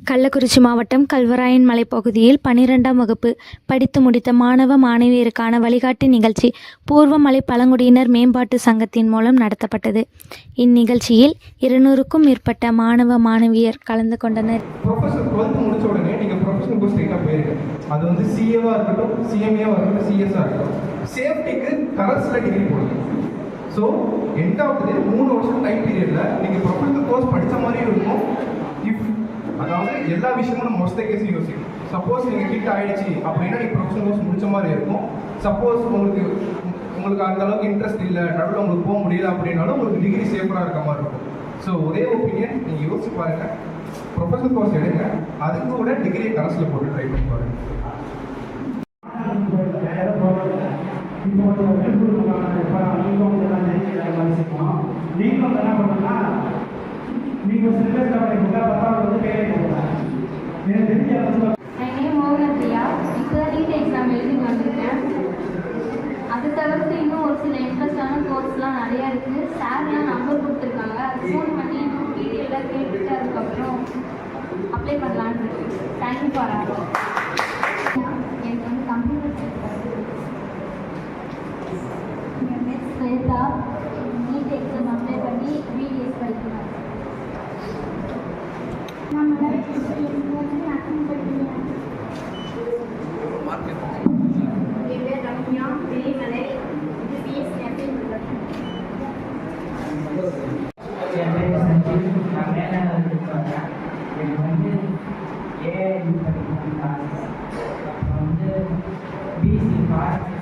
கள்ளக்குறிச்சி மாவட்டம் கல்வராயன் மலைப்பகுதியில் 12ஆம் வகுப்பு படித்து முடித்த மாணவ மாணவியருக்கான வழிகாட்டு நிகழ்ச்சி பூர்வமலை பழங்குடியினர் மேம்பாட்டு சங்கத்தின் மூலம் நடத்தப்பட்டது. இந்நிகழ்ச்சியில் 200க்கும் மேற்பட்ட மாணவ மாணவியர் கலந்து கொண்டனர். ப்ரொஃபஷனல் 12th முடிச்ச உடனே நீங்கள் ப்ரொஃபஷனல் கோர்ஸ் ஸ்ட்ரெயிட்டாக போயிருங்க. அது வந்து சிஏவாக இருக்கட்டும், சிஎம்ஏவாக இருக்கட்டும், சிஎஸ்ஆக இருக்கட்டும், சேஃப்டிக்கு கரஸில் டிகிரி போடுங்க. ஸோ எண்ட் ஆஃப் தி 3 வருஷம் டைம் பீரியடில் நீங்கள் ப்ரொஃபஷனல் கோர்ஸ் படித்த மாதிரியும் இருக்கும். அதாவது எல்லா விஷயமும் நம்ம மொஸ்ட் கேஸ் யோசிக்கணும். சப்போஸ் நீங்கள் ஹிட் ஆகிடுச்சு அப்படின்னா நீங்கள் ப்ரொஃபஷனல் கோர்ஸ் முடிச்ச மாதிரி இருக்கும். சப்போஸ் உங்களுக்கு அந்த அளவுக்கு இன்ட்ரெஸ்ட் இல்லை, நடுவில் உங்களுக்கு போக முடியல அப்படின்னாலும் உங்களுக்கு டிகிரி சேஃபராக இருக்க மாதிரி இருக்கும். ஸோ ஒரே ஒப்பீனியன், நீங்கள் யோசிச்சு பாருங்கள், ப்ரொஃபஷனல் கோர்ஸ் எடுங்க, அதுக்கு கூட டிகிரியை கரஸில் போட்டு ட்ரை பண்ணி பாருங்கள். நீங்கள் சிலபஸ் கவலை புக்காக 10ஆவது வந்து பேரை போடுறாங்க. எனக்கு தெரிஞ்ச மோகன்பிரியா இப்போ நீட் எக்ஸாம் எழுதி வந்திருக்கேன். அது தவிர்த்து இன்னும் ஒரு சில இன்ட்ரெஸ்டான கோர்ஸ்லாம் நிறையா இருக்குது. சார்லாம் நம்பர் கொடுத்துருக்காங்க, அது ஃபோன் பண்ணி டீட்டெயிலாக கேட்டுட்டு அதுக்கப்புறம் அப்ளை பண்ணலான்னு இருக்கு. Thank you for all. எனக்கு வந்து computer Shweta NEET exam apply பண்ணி பிடிஎஸ் படிக்கிறேன். ரம்யா வெளிமலை பிஎஸ்சி அப்ளை பண்ணுறேன். என் பேர் சஞ்சீவ், நான் மேலாளர் இருக்காங்க. எனக்கு வந்து ஏஐ படிக்கணும்னு ஆசை. அப்புறம் வந்து பிஎஸ்சி ஃபாரஸ்ட்